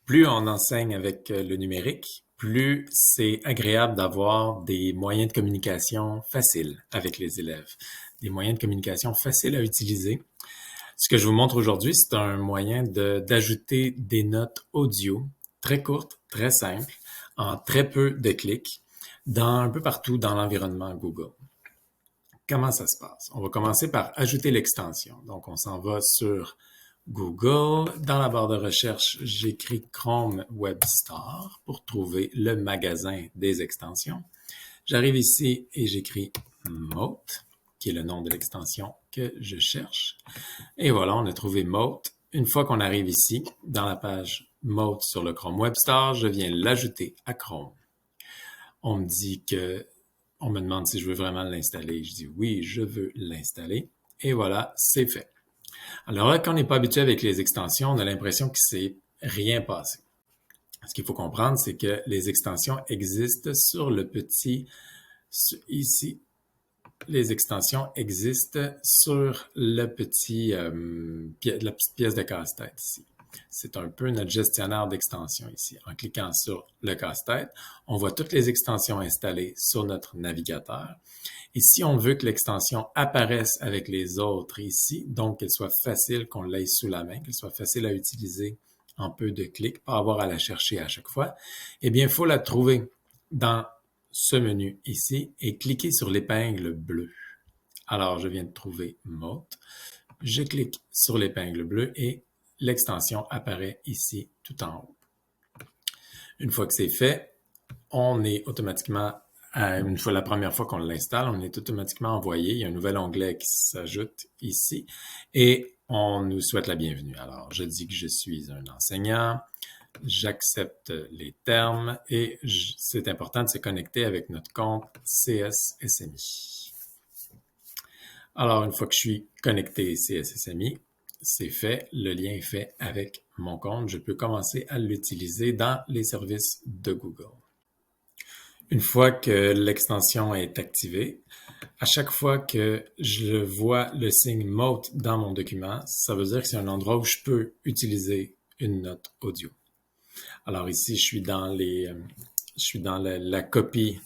Plus on enseigne avec le numérique, plus c'est agréable d'avoir des moyens de communication faciles avec les élèves, des moyens de communication faciles à utiliser. Ce que je vous montre aujourd'hui, c'est un moyen d'ajouter des notes audio très courtes, très simples, en très peu de clics, un peu partout dans l'environnement Google. Comment ça se passe? On va commencer par ajouter l'extension. Donc, on s'en va sur Google. Dans la barre de recherche, j'écris Chrome Web Store pour trouver le magasin des extensions. J'arrive ici et j'écris Mote, qui est le nom de l'extension que je cherche. Et voilà, on a trouvé Mote. Une fois qu'on arrive ici, dans la page Mote sur le Chrome Web Store, je viens l'ajouter à Chrome. On me demande si je veux vraiment l'installer. Je dis oui, je veux l'installer. Et voilà, c'est fait. Alors là, quand on n'est pas habitué avec les extensions, on a l'impression qu'il ne s'est rien passé. Ce qu'il faut comprendre, c'est que les extensions existent sur le petit, ici, les extensions existent sur la petite pièce de casse-tête ici. C'est un peu notre gestionnaire d'extensions ici. En cliquant sur le casse-tête, on voit toutes les extensions installées sur notre navigateur. Et si on veut que l'extension apparaisse avec les autres ici, donc qu'elle soit facile, qu'on l'ait sous la main, qu'elle soit facile à utiliser en peu de clics, pas avoir à la chercher à chaque fois, eh bien, il faut la trouver dans ce menu ici et cliquer sur l'épingle bleue. Alors, je viens de trouver Mote. Je clique sur l'épingle bleue et l'extension apparaît ici tout en haut. Une fois que c'est fait, on est automatiquement, une fois la première fois qu'on l'installe, on est automatiquement envoyé. Il y a un nouvel onglet qui s'ajoute ici et on nous souhaite la bienvenue. Alors, je dis que je suis un enseignant, j'accepte les termes et c'est important de se connecter avec notre compte CSSMI. Alors, une fois que je suis connecté CSSMI, c'est fait, le lien est fait avec mon compte. Je peux commencer à l'utiliser dans les services de Google. Une fois que l'extension est activée, à chaque fois que je vois le signe Mote dans mon document, ça veut dire que c'est un endroit où je peux utiliser une note audio. Alors ici, je suis dans la copie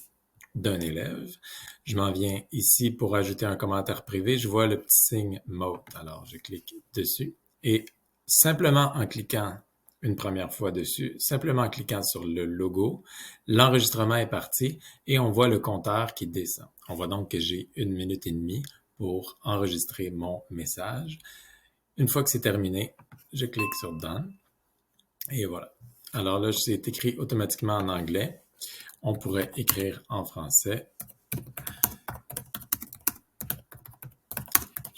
d'un élève. Je m'en viens ici pour ajouter un commentaire privé. Je vois le petit signe Mote. Alors, je clique dessus et simplement en cliquant une première fois dessus, simplement en cliquant sur le logo, l'enregistrement est parti et on voit le compteur qui descend. On voit donc que j'ai 1 minute et demie pour enregistrer mon message. Une fois que c'est terminé, je clique sur Done et voilà. Alors là, c'est écrit automatiquement en anglais. On pourrait écrire en français.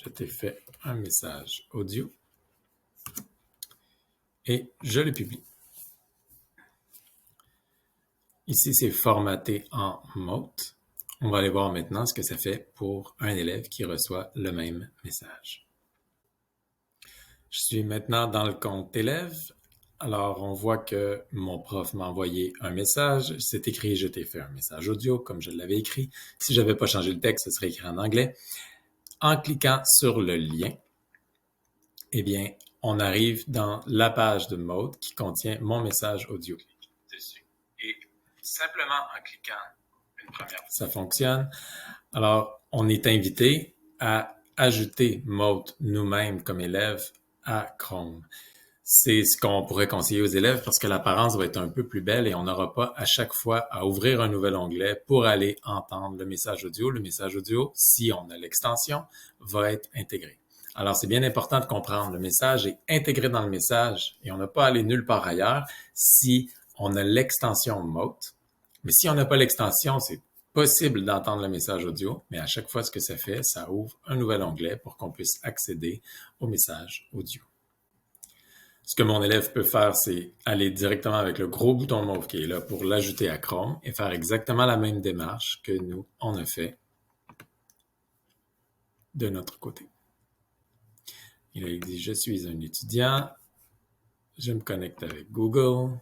Je t'ai fait un message audio et je le publie. Ici, c'est formaté en Mote. On va aller voir maintenant ce que ça fait pour un élève qui reçoit le même message. Je suis maintenant dans le compte élève. Alors, on voit que mon prof m'a envoyé un message. C'est écrit « Je t'ai fait un message audio » comme je l'avais écrit. Si je n'avais pas changé le texte, ce serait écrit en anglais. En cliquant sur le lien, eh bien, on arrive dans la page de Mote qui contient mon message audio dessus. Et simplement en cliquant une première fois, ça fonctionne. Alors, on est invité à ajouter Mote nous-mêmes comme élèves à Chrome. C'est ce qu'on pourrait conseiller aux élèves parce que l'apparence va être un peu plus belle et on n'aura pas à chaque fois à ouvrir un nouvel onglet pour aller entendre le message audio. Le message audio, si on a l'extension, va être intégré. Alors, c'est bien important de comprendre. Le message est intégré dans le message et on n'a pas à aller nulle part ailleurs si on a l'extension Mote. Mais si on n'a pas l'extension, c'est possible d'entendre le message audio, mais à chaque fois, ce que ça fait, ça ouvre un nouvel onglet pour qu'on puisse accéder au message audio. Ce que mon élève peut faire, c'est aller directement avec le gros bouton mauve qui est là pour l'ajouter à Chrome et faire exactement la même démarche que nous, on a fait de notre côté. Il dit « Je suis un étudiant, je me connecte avec Google ».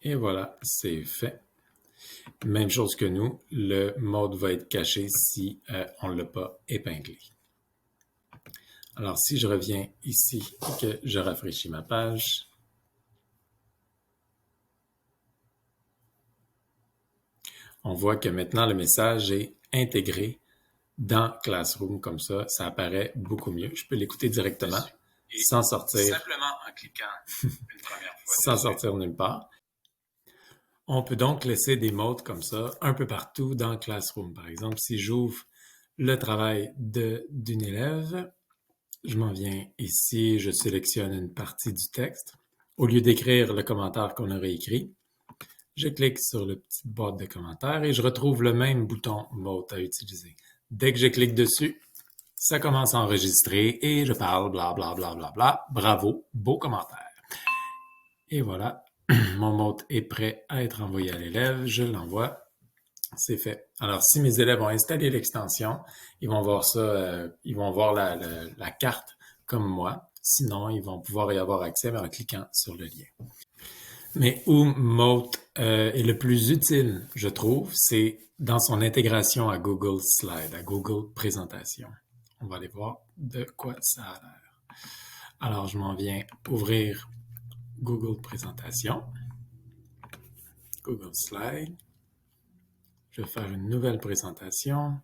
Et voilà, c'est fait. Même chose que nous, le mode va être caché si on ne l'a pas épinglé. Alors, si je reviens ici et que je rafraîchis ma page, on voit que maintenant le message est intégré dans Classroom comme ça apparaît beaucoup mieux. Je peux l'écouter directement sans sortir, Simplement en cliquant une première fois sans dessus. sortir nulle part. On peut donc laisser des modes comme ça un peu partout dans Classroom. Par exemple, si j'ouvre le travail d'une élève, je m'en viens ici, je sélectionne une partie du texte. Au lieu d'écrire le commentaire qu'on aurait écrit, je clique sur la petite boîte de commentaires et je retrouve le même bouton Mode à utiliser. Dès que je clique dessus, ça commence à enregistrer et je parle bla bla bla bla bla. Bravo, beau commentaire. Et voilà, mon mode est prêt à être envoyé à l'élève. Je l'envoie. C'est fait. Alors, si mes élèves ont installé l'extension, ils vont voir ça, ils vont voir la carte comme moi. Sinon, ils vont pouvoir y avoir accès en cliquant sur le lien. Mais où Mote est le plus utile, je trouve, c'est dans son intégration à Google Slide, à Google Présentation. On va aller voir de quoi ça a l'air. Alors, je m'en viens ouvrir Google Présentation, Google Slide. Je vais faire une nouvelle présentation.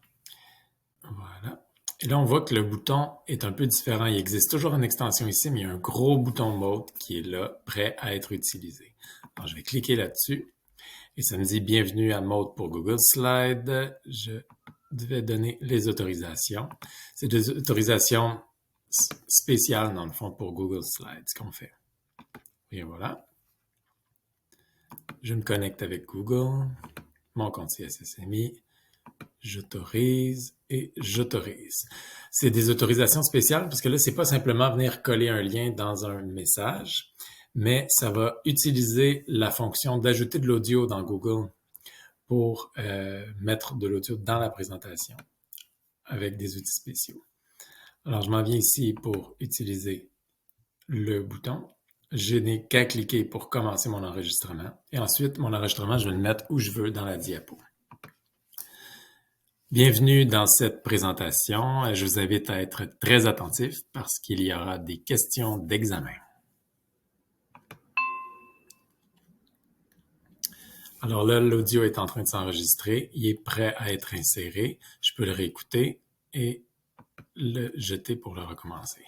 Voilà. Et là, on voit que le bouton est un peu différent. Il existe toujours une extension ici, mais il y a un gros bouton Mode qui est là, prêt à être utilisé. Alors, je vais cliquer là-dessus et ça me dit « Bienvenue à Mode pour Google Slide ». Je vais donner les autorisations. C'est des autorisations spéciales, dans le fond, pour Google Slide, ce qu'on fait. Et voilà. Je me connecte avec Google, mon compte CSSMI. J'autorise et j'autorise. C'est des autorisations spéciales parce que là, c'est pas simplement venir coller un lien dans un message, mais ça va utiliser la fonction d'ajouter de l'audio dans Google pour mettre de l'audio dans la présentation avec des outils spéciaux. Alors, je m'en viens ici pour utiliser le bouton. Je n'ai qu'à cliquer pour commencer mon enregistrement. Et ensuite, mon enregistrement, je vais le mettre où je veux dans la diapo. Bienvenue dans cette présentation. Je vous invite à être très attentif parce qu'il y aura des questions d'examen. Alors là, l'audio est en train de s'enregistrer. Il est prêt à être inséré. Je peux le réécouter et le jeter pour le recommencer.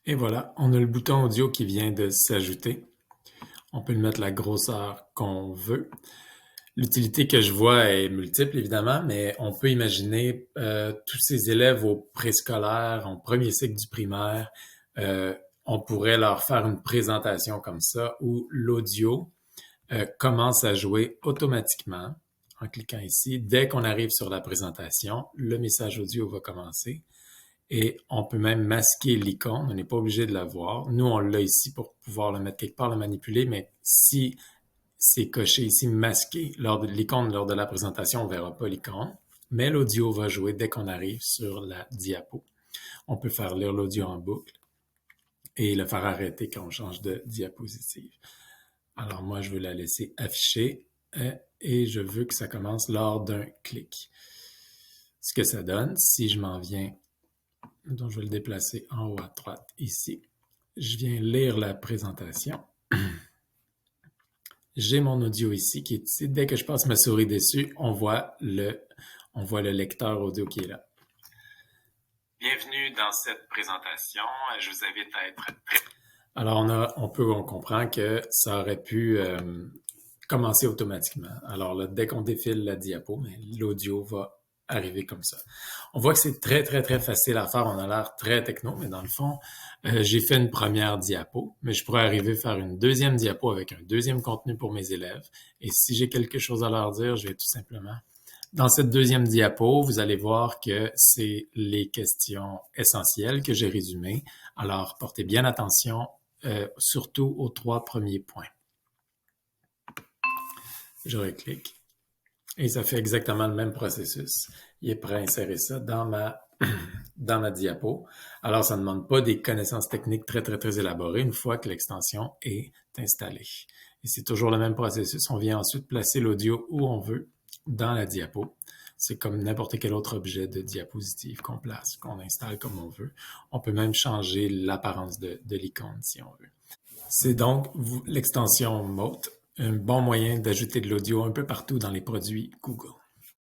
Et voilà, on a le bouton audio qui vient de s'ajouter. On peut le mettre la grosseur qu'on veut. L'utilité que je vois est multiple, évidemment, mais on peut imaginer tous ces élèves au préscolaire, en premier cycle du primaire, on pourrait leur faire une présentation comme ça où l'audio commence à jouer automatiquement en cliquant ici. Dès qu'on arrive sur la présentation, le message audio va commencer. Et on peut même masquer l'icône, on n'est pas obligé de la voir. Nous, on l'a ici pour pouvoir le mettre quelque part, le manipuler, mais si c'est coché ici masqué lors de l'icône, lors de la présentation, on ne verra pas l'icône, mais l'audio va jouer dès qu'on arrive sur la diapo. On peut faire lire l'audio en boucle et le faire arrêter quand on change de diapositive. Alors moi, je veux la laisser afficher et je veux que ça commence lors d'un clic. Ce que ça donne, si je m'en viens, donc je vais le déplacer en haut à droite ici, je viens lire la présentation. J'ai mon audio ici qui est ici. Dès que je passe ma souris dessus, on voit le lecteur audio qui est là. Bienvenue dans cette présentation. Je vous invite à être prêt. Alors, on comprend que ça aurait pu commencer automatiquement. Alors là, dès qu'on défile la diapo, l'audio va arriver comme ça. On voit que c'est très, très, très facile à faire. On a l'air très techno, mais dans le fond, j'ai fait une première diapo, mais je pourrais arriver à faire une deuxième diapo avec un deuxième contenu pour mes élèves. Et si j'ai quelque chose à leur dire, je vais tout simplement... Dans cette deuxième diapo, vous allez voir que c'est les questions essentielles que j'ai résumées. Alors, portez bien attention, surtout aux 3 premiers points. Je reclique. Et ça fait exactement le même processus. Il est prêt à insérer ça dans ma diapo. Alors, ça ne demande pas des connaissances techniques très, très, très élaborées une fois que l'extension est installée. Et c'est toujours le même processus. On vient ensuite placer l'audio où on veut dans la diapo. C'est comme n'importe quel autre objet de diapositive qu'on place, qu'on installe comme on veut. On peut même changer l'apparence de l'icône si on veut. C'est donc l'extension Mote, un bon moyen d'ajouter de l'audio un peu partout dans les produits Google.